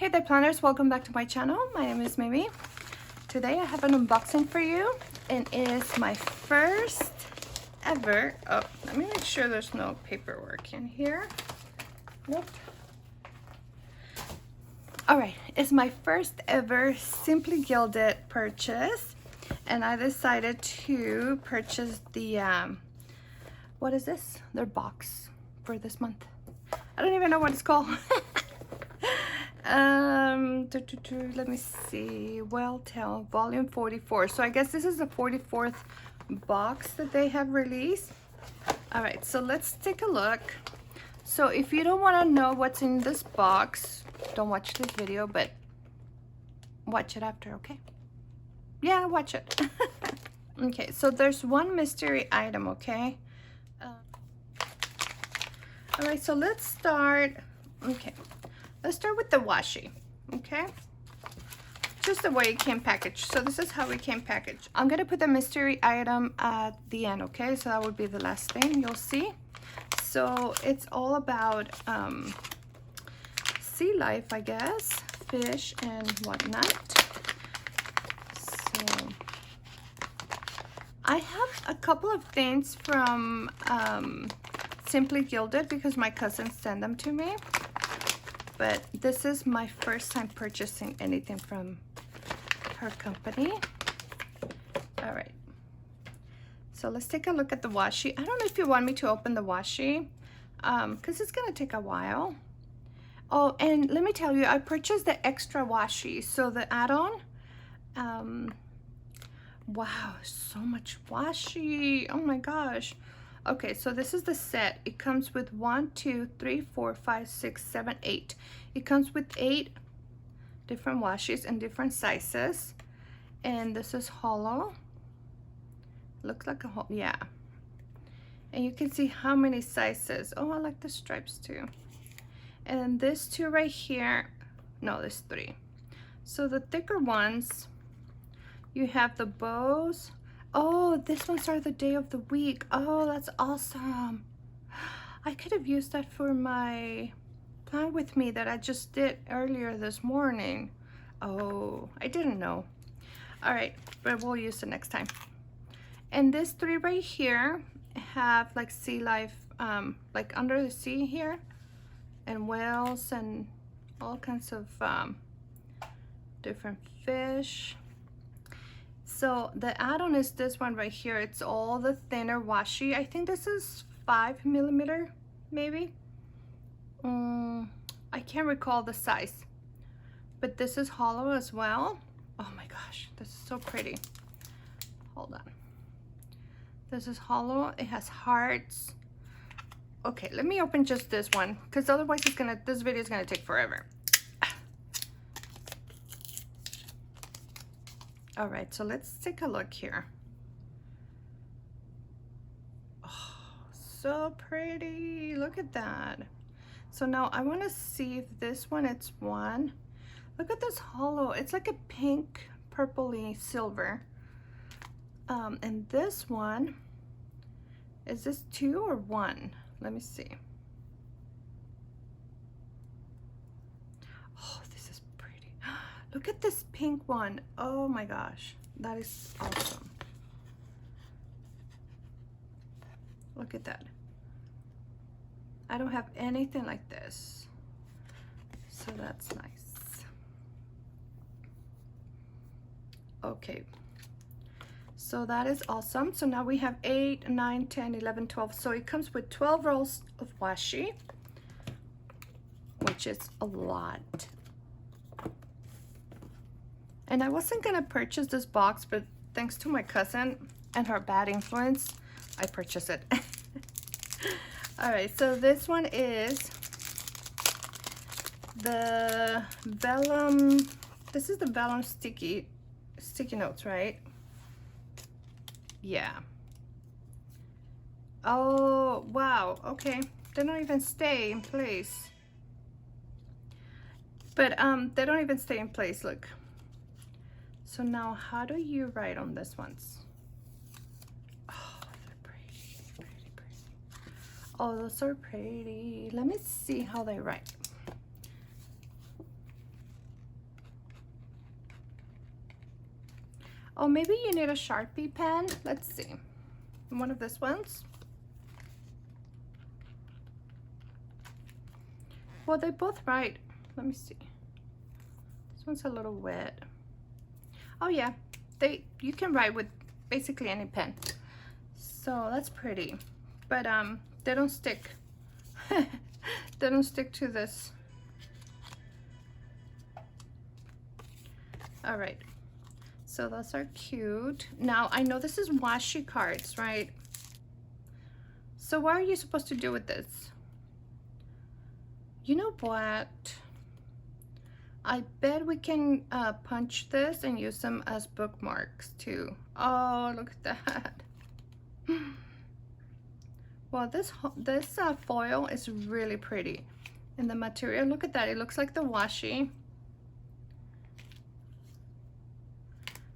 Hey there planners, welcome back to my channel. My name is Mimi. Today I have an unboxing for you and it is my first ever, oh, let me make sure there's no paperwork in here. Nope. Alright, it's my first ever Simply Gilded purchase and I decided to purchase the, what is this? Their box for this month. I don't even know what it's called. Let me see. Well Tell volume 44. So I guess this is the 44th box that they have released. All right, so let's take a look. So if you don't want to know what's in this box, don't watch this video, but watch it after, okay? Yeah, watch it. Okay, so there's one mystery item, okay? All right, so let's start. Okay, let's start with the washi, okay? Just the way it came packaged. So this is how it came packaged. I'm gonna put the mystery item at the end, okay? So that would be the last thing you'll see. So it's all about sea life, I guess, fish and whatnot. So I have a couple of things from Simply Gilded because my cousins sent them to me. But this is my first time purchasing anything from her company. All right, so let's take a look at the washi. I don't know if you want me to open the washi because it's gonna take a while. Oh, and let me tell you, I purchased the extra washi, so the add-on. Wow, so much washi, oh my gosh. Okay, so this is the set. It comes with 1, 2, 3, 4, 5, 6, 7, 8. It comes with 8 different washis in different sizes. And this is hollow. Looks like a whole, yeah. And you can see how many sizes. Oh, I like the stripes too. And this two right here, no, there's 3. So the thicker ones, you have the bows. Oh, this ones are the day of the week. Oh, that's awesome. I could have used that for my plan with me that I just did earlier this morning. Oh, I didn't know. All right, but we'll use it next time. And this 3 right here have like sea life, like under the sea here, and whales and all kinds of different fish. So the add-on is this one right here. It's all the thinner washi. I think this is 5mm, maybe. I can't recall the size, but this is hollow as well. Oh my gosh, this is so pretty. Hold on. This is hollow. It has hearts. Okay, let me open just this one because otherwise this video is gonna take forever. All right, so let's take a look here. Oh, so pretty. Look at that. So now I want to see if this one, it's 1. Look at this hollow. It's like a pink, purpley silver. And this one, is this 2 or 1? Let me see. Oh, this is pretty. Look at this pink one. Oh my gosh, that is awesome. Look at that. I don't have anything like this, so that's nice. Okay, so that is awesome. So now we have 8, 9, 10, 11, 12. So it comes with 12 rolls of washi, which is a lot. And I wasn't gonna purchase this box, but thanks to my cousin and her bad influence, I purchased it. All right, so this one is the vellum. This is the vellum sticky notes, right? Yeah. Oh, wow, okay. They don't even stay in place. But they don't even stay in place, look. So now how do you write on this ones? Oh, they're pretty, pretty, pretty. Oh, those are pretty. Let me see how they write. Oh, maybe you need a Sharpie pen. Let's see. One of these ones. Well, they both write. Let me see. This one's a little wet. Oh yeah, you can write with basically any pen. So that's pretty. But they don't stick. They don't stick to this. All right. So those are cute. Now, I know this is washi cards, right? So what are you supposed to do with this? You know what? I bet we can punch this and use them as bookmarks too. Oh, look at that. Well, this foil is really pretty. And the material, look at that. It looks like the washi.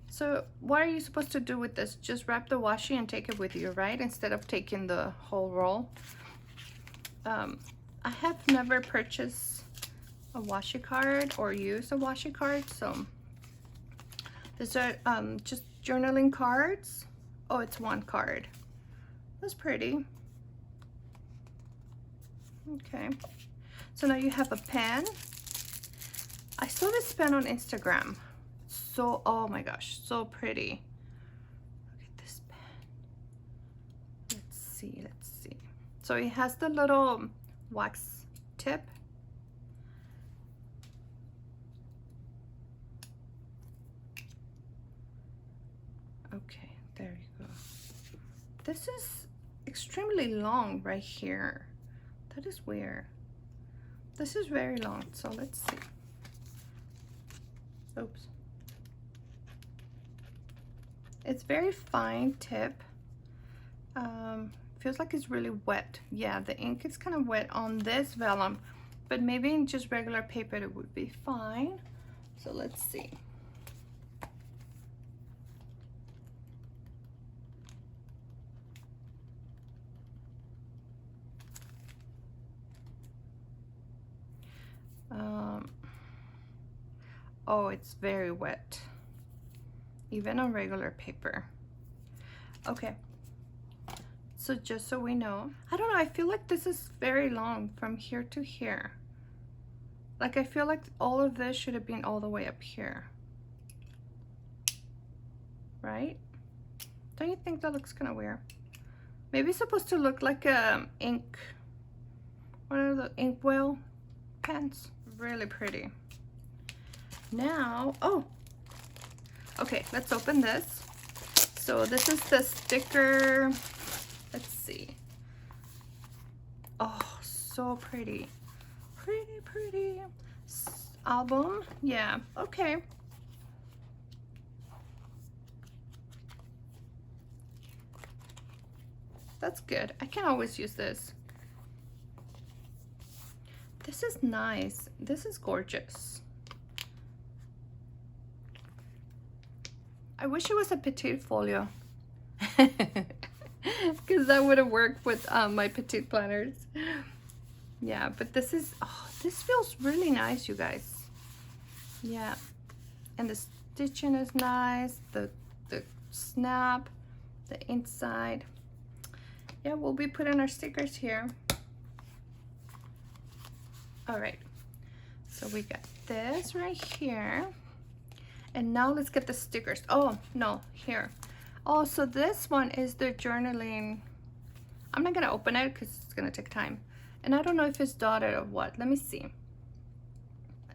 So what are you supposed to do with this? Just wrap the washi and take it with you, right? Instead of taking the whole roll. I have never purchased a washi card or used a washi card, so these are just journaling cards. Oh, it's one card. That's pretty. Okay, so now you have a pen. I saw this pen on Instagram. So, oh my gosh, so pretty. Look at this pen. Let's see. So it has the little wax tip. Okay, there you go. This is extremely long right here. That is weird. This is very long, so let's see. Oops. It's very fine tip. Feels like it's really wet. Yeah, the ink is kind of wet on this vellum, but maybe in just regular paper it would be fine. So let's see. Oh, it's very wet, even on regular paper. Okay, so just so we know, I don't know, I feel like this is very long from here to here. Like, I feel like all of this should have been all the way up here, right? Don't you think that looks kind of weird? Maybe it's supposed to look like a ink, one of the inkwell pens. Really pretty. Now, oh, okay, let's open this. So this is the sticker. Let's see. Oh, so pretty. Pretty. Album. Yeah, okay. That's good. I can always use this. This is nice. This is gorgeous. I wish it was a petite folio. Because that would have worked with my petite planners. Yeah, but this is, oh, this feels really nice, you guys. Yeah, and the stitching is nice. The snap, the inside. Yeah, we'll be putting our stickers here. All right, so we got this right here. And now let's get the stickers. Oh, no, here. Oh, so this one is the journaling. I'm not gonna open it because it's gonna take time. And I don't know if it's dotted or what. Let me see.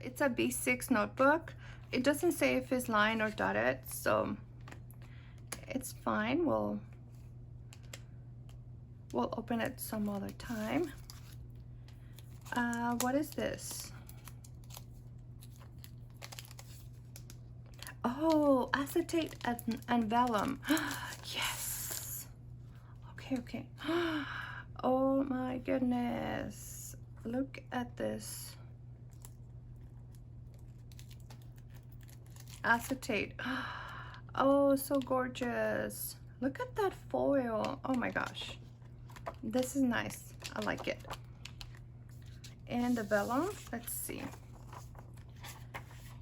It's a B6 notebook. It doesn't say if it's lined or dotted, so it's fine. We'll open it some other time. What is this? Oh, acetate and vellum. Yes. Okay. Oh my goodness. Look at this. Acetate. Oh, so gorgeous. Look at that foil. Oh my gosh. This is nice. I like it. And the vellum, let's see.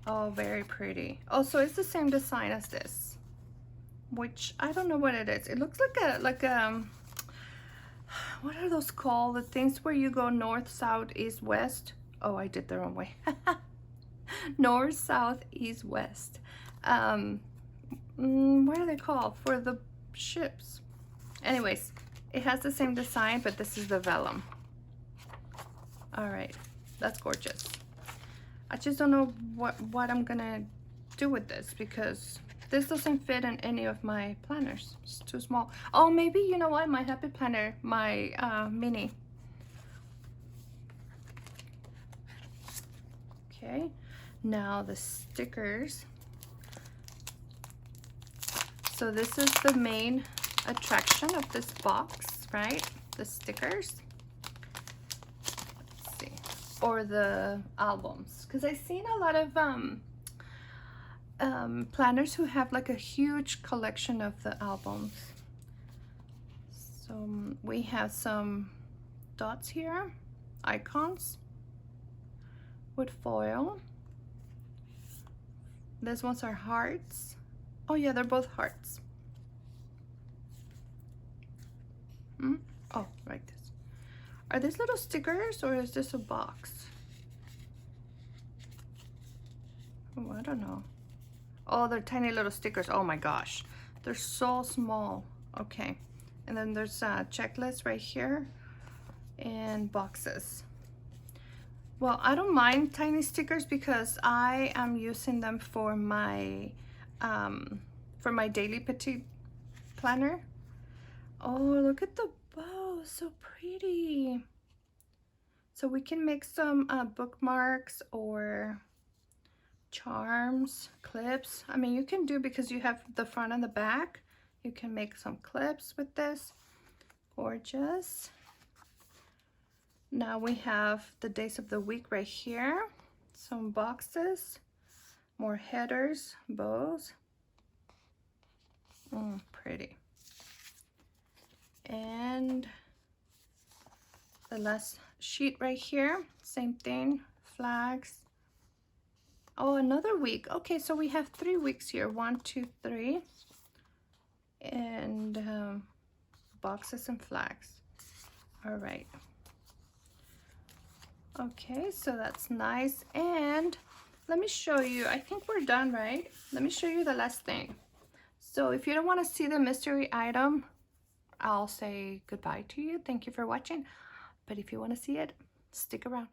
Oh, very pretty. Oh, so it's the same design as this. which I don't know what it is. It looks like a what are those called? The things where you go north, south, east, west. Oh, I did the wrong way. North, south, east, west. Um, what are they called for the ships? Anyways, it has the same design, but this is the vellum. All right, that's gorgeous. I just don't know what I'm gonna do with this because this doesn't fit in any of my planners. It's too small. Oh, maybe, you know what, my happy planner, my mini. Okay, now the stickers. So this is the main attraction of this box, right? The stickers. Let's see. Or the albums, because I've seen a lot of planners who have like a huge collection of the albums. So we have some dots here, icons with foil. These ones are hearts. Oh yeah, they're both hearts. Oh, like this. Are these little stickers or is this a box? Oh, I don't know. Oh, they're tiny little stickers. Oh my gosh, they're so small. Okay, and then there's a checklist right here and boxes. Well, I don't mind tiny stickers because I am using them for my daily petite planner. Oh, look at the bow, so pretty. So we can make some bookmarks or charms, clips. I mean, you can do, because you have the front and the back, you can make some clips with this. Gorgeous. Now we have the days of the week right here. Some boxes, more headers, bows. Pretty. And the last sheet right here, same thing, flags. Oh, another week. Okay, so we have 3 weeks here. 1, 2, 3. And boxes and flags. All right. Okay, so that's nice. And let me show you. I think we're done, right? Let me show you the last thing. So if you don't want to see the mystery item, I'll say goodbye to you. Thank you for watching. But if you want to see it, stick around.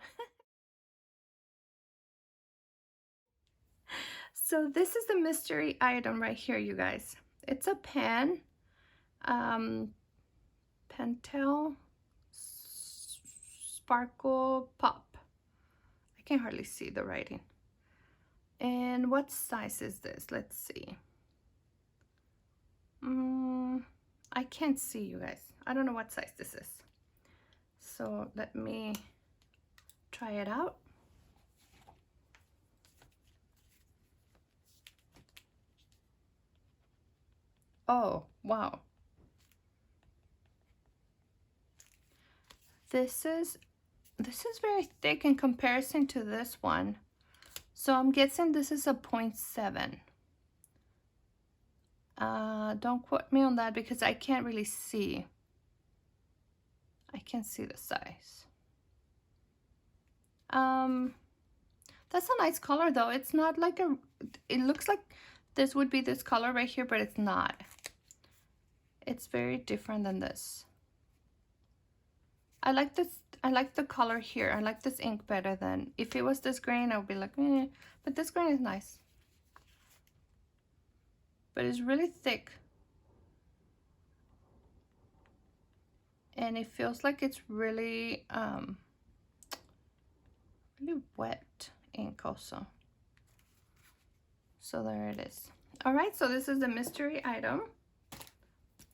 So this is the mystery item right here, you guys. It's a pen, Pentel Sparkle Pop. I can hardly see the writing. And what size is this? Let's see. I can't see, you guys. I don't know what size this is. So let me try it out. Oh, wow. This is very thick in comparison to this one. So I'm guessing this is a 0.7. Don't quote me on that because I can't really see. I can't see the size. That's a nice color though. It's not like it looks like this would be this color right here, but it's not. It's very different than this. I like this. I like the color here. I like this ink better than, if it was this green, I would be like, eh. But this green is nice. But it's really thick. And it feels like it's really, really wet ink also. So there it is. All right, so this is the mystery item.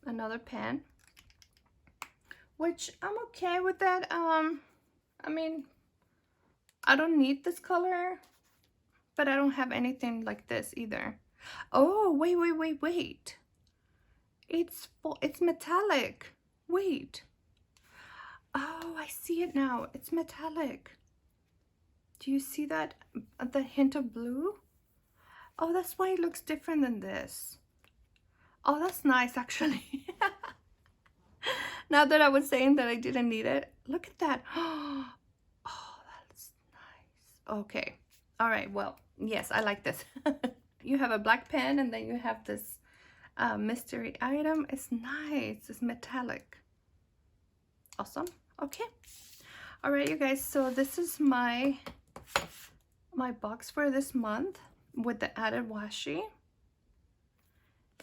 Another pen, which I'm okay with that. I mean, I don't need this color, but I don't have anything like this either. Oh, wait. It's metallic. Wait. Oh, I see it now. It's metallic. Do you see that? The hint of blue? Oh, that's why it looks different than this. Oh, that's nice actually. Now that I was saying that I didn't need it, look at that. Oh, that's nice. Okay. All right. Well, yes, I like this. You have a black pen and then you have this mystery item. It's nice. It's metallic. Awesome. Okay. All right, you guys. So this is my box for this month with the added washi.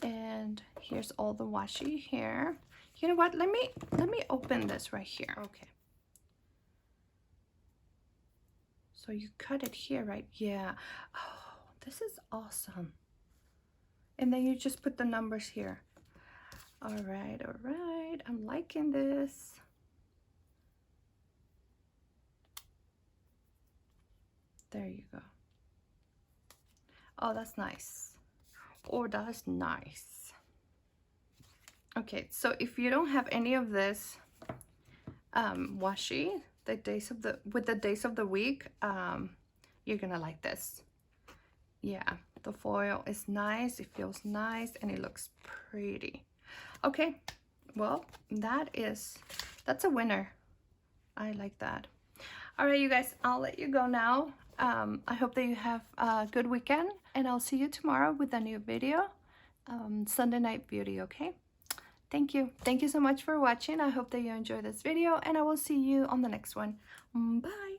And here's all the washi here. You know what? Let me open this right here. Okay. So you cut it here, right? Yeah. Oh, this is awesome. And then you just put the numbers here. All right, all right. I'm liking this. There you go. Oh, that's nice. Oh, that's nice. Okay, so if you don't have any of this washi, the days of the week, you're gonna like this. Yeah, the foil is nice, it feels nice, and it looks pretty. Okay, well, that's a winner. I like that. All right, you guys, I'll let you go now. I hope that you have a good weekend, and I'll see you tomorrow with a new video, Sunday Night Beauty, okay? Thank you. Thank you so much for watching. I hope that you enjoyed this video, and I will see you on the next one. Bye.